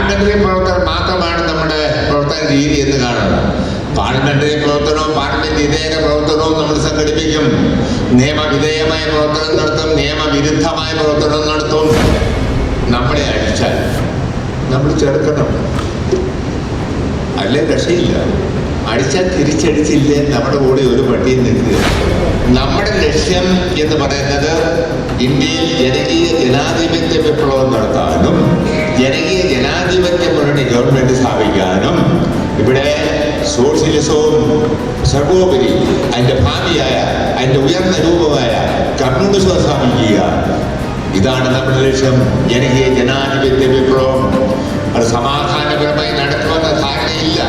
Parliamentary പ്രവർത്തനം മാത്രമാണ് നമ്മുടെ പ്രവർത്തന രീതി എന്ന് കാണണം. പാർലമെന്ററി പ്രവർത്തനവും പാർലമെന്റ് ഇതേക പ്രവർത്തനവും നമ്മൾ സംഘടിപ്പിക്കും. നിയമവിധേയമായ പ്രവർത്തനം നടത്തും, നിയമവിരുദ്ധമായ പ്രവർത്തനം നടത്തും. നമ്മളെ അടിച്ചാൽ നമ്മൾ ചെറുക്കണം, അല്ലേ രക്ഷയില്ല. അടിച്ചാൽ തിരിച്ചടിച്ചില്ലേ നമ്മുടെ കൂടെ ഒരു പട്ടിയിൽ നിൽക്കുക. നമ്മുടെ ലക്ഷ്യം എന്ന് പറയുന്നത് ഇന്ത്യയിൽ ജനകീയ ജനാധിപത്യ വിപ്ലവം നടത്താനും ജനകീയ ജനാധിപത്യ മുന്നണി ഗവൺമെന്റ് സ്ഥാപിക്കാനും ഇവിടെ സോഷ്യലിസവും സർവോപരി അതിൻ്റെ ഭാവിയായ അതിൻ്റെ ഉയർന്ന രൂപമായ കമ്മ്യൂണിസം സ്ഥാപിക്കുക. ഇതാണ് നമ്മുടെ ലക്ഷ്യം. ജനകീയ ജനാധിപത്യ വിപ്ലവം അത് സമാധാനപരമായി നടക്കുമെന്ന ധാരണയില്ല.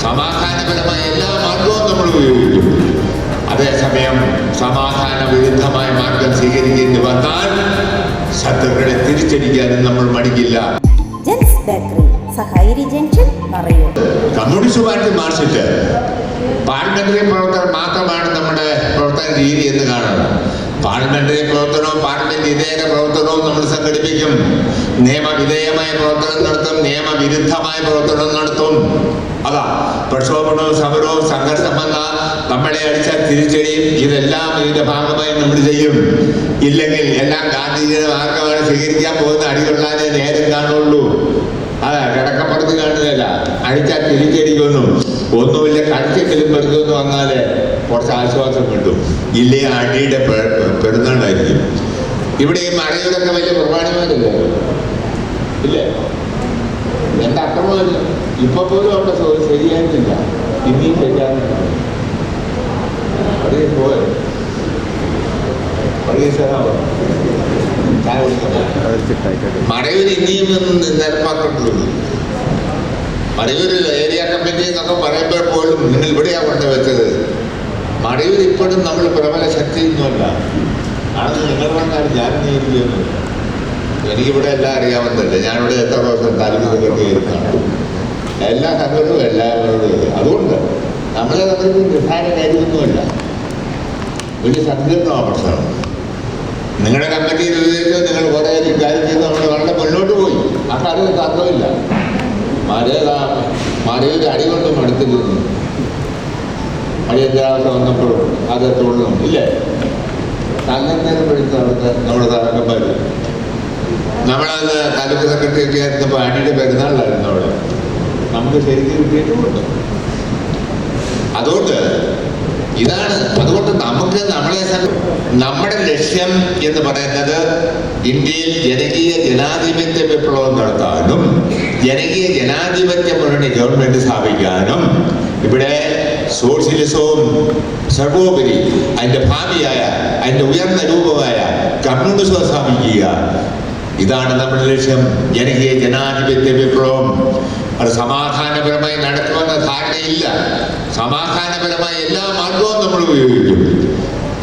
സമാധാനപരമായ എല്ലാ മാർഗവും നമ്മൾ ഉപയോഗിക്കും. അതേസമയം സമാധാന വിരുദ്ധമായ മാർഗം സ്വീകരിക്കേണ്ടി വന്നാൽ ശത്രുക്കളെ തിരിച്ചടിക്കാനും നമ്മൾ മടിക്കില്ല. കമ്മ്യൂണിസ്റ്റ് പാർട്ടി മാർക്സിസ്റ്റ് പാർലമെന്ററി പ്രവർത്തനം മാത്രമാണ് നമ്മുടെ പ്രവർത്തന രീതി എന്ന് കാണണം. പാർലമെന്ററി പ്രവർത്തനവും പാർലമെന്റ് ഇതേക പ്രവർത്തനവും നമ്മൾ സംഘടിപ്പിക്കും. നിയമവിധേയമായ പ്രവർത്തനം നടത്തും, നിയമവിരുദ്ധമായ പ്രവർത്തനം നടത്തും. അതാ പ്രക്ഷോഭണവും സമരവും സംഘർഷം വന്ന നമ്മളെ അടിച്ചാൽ തിരിച്ചടിയും ഇതെല്ലാം ഇതിന്റെ ഭാഗമായി നമ്മൾ ചെയ്യും. ഇല്ലെങ്കിൽ എല്ലാം ഗാന്ധിജിയുടെ മാർഗമാണ് സ്വീകരിക്കാൻ പോകുന്ന. അടികൊള്ളാനേ നേരം കാണുള്ളൂ. അതാ കിടക്കപ്പുറത്ത് കാണുകയല്ല, അടിച്ചാൽ തിരിച്ചടിക്കൊന്നും ഒന്നുമില്ല. കടിച്ചെങ്കിലും പെടുത്തുമെന്ന് വന്നാല് കുറച്ച് ആശ്വാസം കിട്ടും. ഇല്ലേ അടിയുടെ പെടുന്നാളായിരിക്കും. ഇവിടെ ഈ മഴയിലൊക്കെ വലിയ പ്രമാണിമാരല്ലേ, ഇല്ലേ? എന്റെ അക്രമമല്ല. ഇപ്പൊ പോലും അവിടെ ശരിയായിട്ടില്ല, ഇനിയും ശരിയാകുന്നില്ല. പോയോ മറയൂർ ഇനിയും നിരപ്പാക്കേണ്ടതുള്ളൂ. മറയൂർ ഏരിയ കമ്മിറ്റി എന്നൊക്കെ പറയുമ്പോൾ പോലും നിങ്ങൾ ഇവിടെയാണ് കൊണ്ടുവച്ചത്. മറയൂർ ഇപ്പോഴും നമ്മൾ പ്രബല ശക്തിയൊന്നുമല്ല. ആണെന്ന് നിങ്ങൾ പറഞ്ഞാൽ ഞാൻ നേരിടുന്നു. എനിക്കിവിടെ എല്ലാം അറിയാവുന്നതല്ലേ. ഞാനിവിടെ എത്ര ദിവസം താലൂക്ക് കെട്ടിയിരുന്നാണ്. എല്ലാ സംഘടനവും എല്ലാവരോടും. അതുകൊണ്ട് നമ്മളെ തമ്മിൽ നിസ്സാര കാര്യമൊന്നുമല്ല, വലിയ സങ്കീർണമായ പ്രശ്നമാണ്. നിങ്ങളുടെ കമ്മിറ്റി രൂപീകരിച്ച് നിങ്ങൾ കുറേ കാര്യം ചെയ്ത് നമ്മൾ വളരെ മുന്നോട്ട് പോയി. ആ കാര്യം തർക്കമില്ല. മഴയൊരു അടി കൊണ്ടും അടുത്തിരുന്നു. അടിയന്തരാവസ്ഥ വന്നപ്പോഴും അത് തുടർന്നും ഇല്ലേ? തന്നേരം പഠിച്ച അവിടുത്തെ നമ്മുടെ താരക്കന്മാർ. നമ്മളത് താലൂക്ക് സെക്രട്ടറി ഒക്കെ ആയിരുന്നപ്പോൾ അടിയുടെ പെരുന്നാളിലായിരുന്നു അവിടെ. നമുക്ക് ശരിക്കും കിട്ടിയിട്ടുമുണ്ട്. അതുകൊണ്ട് ഇതാണ്. അതുകൊണ്ട് നമുക്ക് നമ്മുടെ ലക്ഷ്യം എന്ന് പറയുന്നത് ഇന്ത്യയിൽ ജനകീയ ജനാധിപത്യ വിപ്ലവം നടത്താനും ജനകീയ ജനാധിപത്യ മുന്നണി ഗവൺമെന്റ് സ്ഥാപിക്കാനും ഇവിടെ സോഷ്യലിസവും സർവോപരി അതിൻ്റെ ഭാവിയായ അതിൻ്റെ ഉയർന്ന രൂപമായ കമ്മ്യൂണിസം സ്ഥാപിക്കുക. ഇതാണ് നമ്മുടെ ലക്ഷ്യം. ജനകീയ ജനാധിപത്യ വിപ്ലവം അത് സമാധാനപരമായി നടക്കുമെന്ന ധാരണയില്ല. സമാധാനപരമായ എല്ലാ മാർഗവും നമ്മൾ ഉപയോഗിക്കും.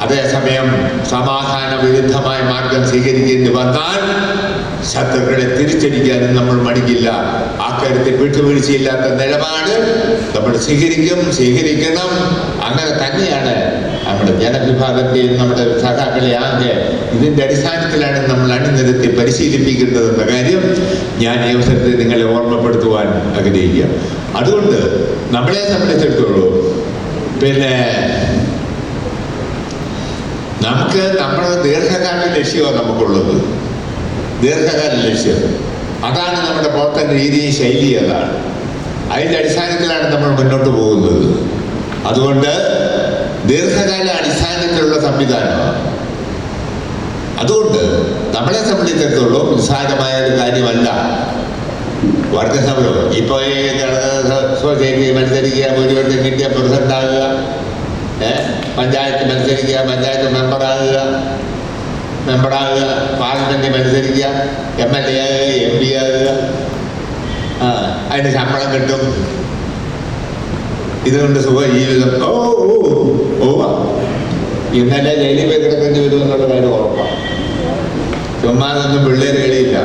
അതേസമയം സമാധാന വിരുദ്ധമായ മാർഗം സ്വീകരിക്കേണ്ടി വന്നാൽ ശത്രുക്കളെ തിരിച്ചടിക്കാനും നമ്മൾ മടിക്കില്ല. അക്കാര്യത്തിൽ വിട്ടുവീഴ്ചയില്ലാത്ത നിലപാട് നമ്മൾ സ്വീകരിക്കണം. അങ്ങനെ തന്നെയാണ് നമ്മുടെ ജനവിഭാഗത്തെയും നമ്മുടെ സഖാക്കളെ ആകെ ഇതിൻ്റെ അടിസ്ഥാനത്തിലാണ് നമ്മൾ അണിനിരത്തി പരിശീലിപ്പിക്കുന്നതെന്ന കാര്യം ഞാൻ ഈ അവസരത്തിൽ നിങ്ങളെ ഓർമ്മപ്പെടുത്തുവാൻ ആഗ്രഹിക്കുക. അതുകൊണ്ട് നമ്മളെ സംബന്ധിച്ചിടത്തോളം പിന്നെ നമുക്ക് നമ്മുടെ ദീർഘകാല ലക്ഷ്യമാണ് നമുക്കുള്ളത്. ദീർഘകാല ലക്ഷ്യം അതാണ് നമ്മുടെ പ്രവർത്തന രീതി, ശൈലി അതാണ്. അതിൻ്റെ അടിസ്ഥാനത്തിലാണ് നമ്മൾ മുന്നോട്ട് പോകുന്നത്. അതുകൊണ്ട് ദീർഘകാല അടിസ്ഥാനത്തിലുള്ള സംവിധാനമാണ്. അതുകൊണ്ട് നമ്മളെ സംബന്ധിച്ചിടത്തോളം നിസ്സാരമായ ഒരു കാര്യമല്ല വർഗസമരം. ഇപ്പോൾ സൊസൈറ്റി മത്സരിക്കുക, ഭൂരിപക്ഷം കിട്ടിയ പ്രസിഡന്റ് ആകുക, പഞ്ചായത്ത് മത്സരിക്കുക, പഞ്ചായത്ത് മെമ്പറാകുക, പാർലമെന്റ് മത്സരിക്കുക, MLA ആകുക, MP ആകുക, അതിന് ശമ്പളം കിട്ടും. ഇതുകൊണ്ട് സുഖ ജീവിതം. ഇന്നലെ ജയിലിൽ പോയി കിടക്കേണ്ടി വരുമെന്നുള്ള കാര്യം ഉറപ്പാണ്. ചുമ്മാതൊന്നും പിള്ളേർ കളിയില്ല.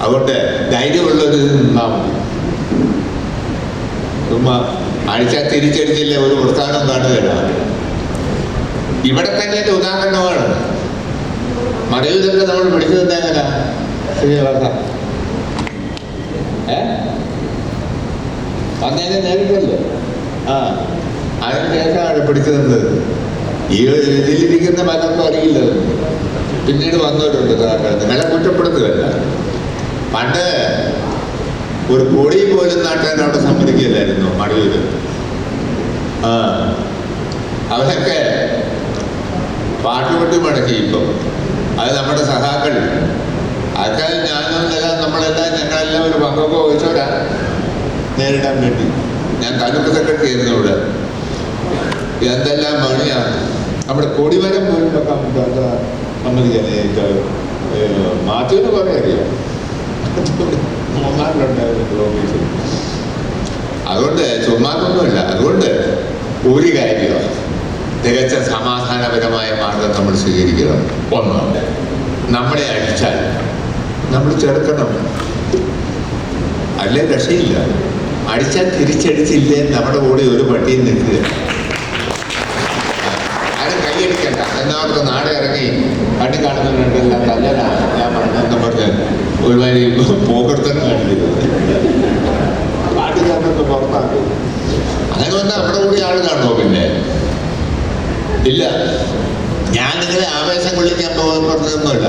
അതുകൊണ്ട് ധൈര്യമുള്ളൊരു നിന്നാ മതി. ചുമ്മാ അടിച്ചാൽ തിരിച്ചടിച്ചില്ലേ ഒരു പ്രസ്ഥാനം കാണുകയില്ല. ഇവിടെ തന്നെ ഉദാഹരണമാണ്. മറയൂരൊക്കെ നമ്മൾ പിടിച്ചു തന്നെ എങ്ങനെ ശ്രീനിവാസ അന്നേരം നേരിട്ടല്ലോ. ആ അതിന് ശേഷമാണ് പിടിച്ചു നിന്നത്. ഈ ഇതിലിരിക്കുന്ന പലർക്കും അറിയില്ല. പിന്നീട് വന്നവരുണ്ട് സാറിന്. നിങ്ങളെ കുറ്റപ്പെടുത്തുകയല്ല. പണ്ട് ഒരു കൊടി പോലും നാട്ടാൻ അവിടെ സമ്മതിക്കില്ലായിരുന്നു മടൂര്. ആ അവരൊക്കെ പാട്ടുകൊട്ടി മടക്കി. ഇപ്പം അത് നമ്മുടെ സഹാക്കൾ അതൊക്കെ ഞാനെല്ലാം നമ്മളെല്ലാം ഞങ്ങളെല്ലാം ഒരു പങ്കൊക്കെ വഹിച്ചോരാ നേരിടാൻ വേണ്ടി. ഞാൻ താലൂക്ക് സെക്രട്ടറി ആയിരുന്നു ഇവിടെ. എന്തെല്ലാം പണിയാണ്. നമ്മുടെ കൊടിമരം പോലും വെക്കാൻ സമ്മതിക്കാൻ മാത്യുവിന് കുറെ അറിയാം. മൂന്നാറിലുണ്ടായിരുന്നു ഓഫീസിൽ. അതുകൊണ്ട് ചുമ്മാതൊന്നുമില്ല. അതുകൊണ്ട് ഒരു കാര്യമാണ്, തികച്ച സമാധാനപരമായ മാർഗം നമ്മൾ സ്വീകരിക്കണം. ഒന്ന്, നമ്മളെ അടിച്ചാൽ നമ്മൾ ചെറുക്കണം, അല്ലേ രക്ഷയില്ല. അടിച്ചാൽ തിരിച്ചടിച്ചില്ലേ നമ്മുടെ കൂടെ ഒരു പട്ടിയിൽ നിൽക്കുക. ആരും കൈയടിക്കണ്ട. എന്നവർക്ക് നാടെ ഇറങ്ങി പട്ടി കാണുന്നുണ്ടെല്ലാം തല്ലനാണ് ഞാൻ പറഞ്ഞെന്ന് പറഞ്ഞ് ഒരുമാതിരി പോകർത്തനം കണ്ടിരുന്നത്. പാട്ടുകാരനൊക്കെ പുറത്താക്കും. അങ്ങനെ വന്നാൽ നമ്മുടെ കൂടെ ആൾ കാണുമോ? പിന്നെ ഇല്ല. ഞാൻ നിങ്ങളെ ആവേശം കൊള്ളിക്കാൻ പറഞ്ഞതൊന്നുമില്ല.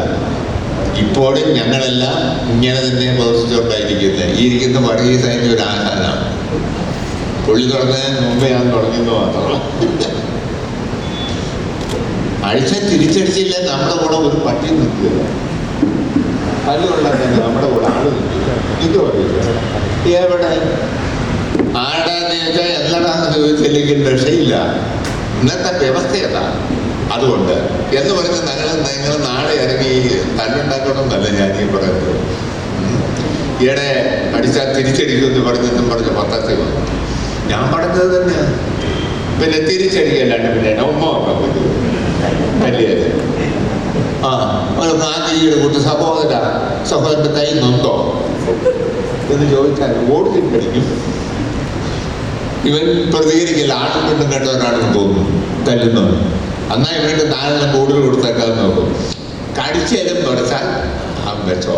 ഇപ്പോഴും ഞങ്ങളെല്ലാം ഇങ്ങനെ തന്നെ പ്രവർത്തിച്ചുകൊണ്ടായിരിക്കുന്നത്. ഈ ഇരിക്കുന്ന വർഗീസ് അതിൻ്റെ ഒരു ആധാരമാണ്. പുള്ളി തുറന്നതിന് മുമ്പേ ഞാൻ തുടങ്ങിയെന്ന് മാത്രം. അടിച്ചാൽ തിരിച്ചടിച്ചില്ല നമ്മുടെ കൂടെ ഒരു പട്ടി നിൽക്കുക. അതുകൊണ്ടാണ് തന്നെ നമ്മുടെ കൂടെ ആള് നിൽക്കുക. ഇത് പറയില്ല എവിടെ ആടാന്ന് ചോദിച്ചാൽ എന്നടാന്ന് ചോദിച്ചില്ലെങ്കിൽ രക്ഷയില്ല. ഇന്നത്തെ വ്യവസ്ഥ ഏതാ? അതുകൊണ്ട് എന്ന് പറഞ്ഞ് നിങ്ങൾ നാളെ ഇറങ്ങി തല്ലുണ്ടാക്കണമെന്നല്ല ഞാൻ ഈ പറയുന്നത്. ഈയിടെ അടിച്ചാൽ തിരിച്ചടിക്കുമെന്ന് പറഞ്ഞെന്നും പറഞ്ഞ് പത്രത്തിൽ വന്നു. ഞാൻ പറഞ്ഞത് തന്നെയാണ്. പിന്നെ തിരിച്ചടിക്കല്ലാണ്ട് പിന്നെ ഉമ്മ വെക്കാൻ പറ്റുമോ? വലിയത് ആ ഒരു ഗാന്ധിജിയുടെ കൂട്ട് സഹോദരൻ്റെ കൈ നൊന്തോ എന്ന് ചോദിച്ചാൽ ഓടിച്ചിട്ടടിക്കും. ഇവൻ പ്രതികരിക്കില്ല. ആണും പെണ്ണും കേട്ടവരാണെന്ന് തോന്നുന്നു തല്ലുന്നു. എന്നാൽ ഇവരുടെ നാലെണ്ണം കൂടുതൽ കൊടുത്തേക്കാതെ നോക്കും. കടിച്ചേരും പഠിച്ചാൽ വെച്ചോ.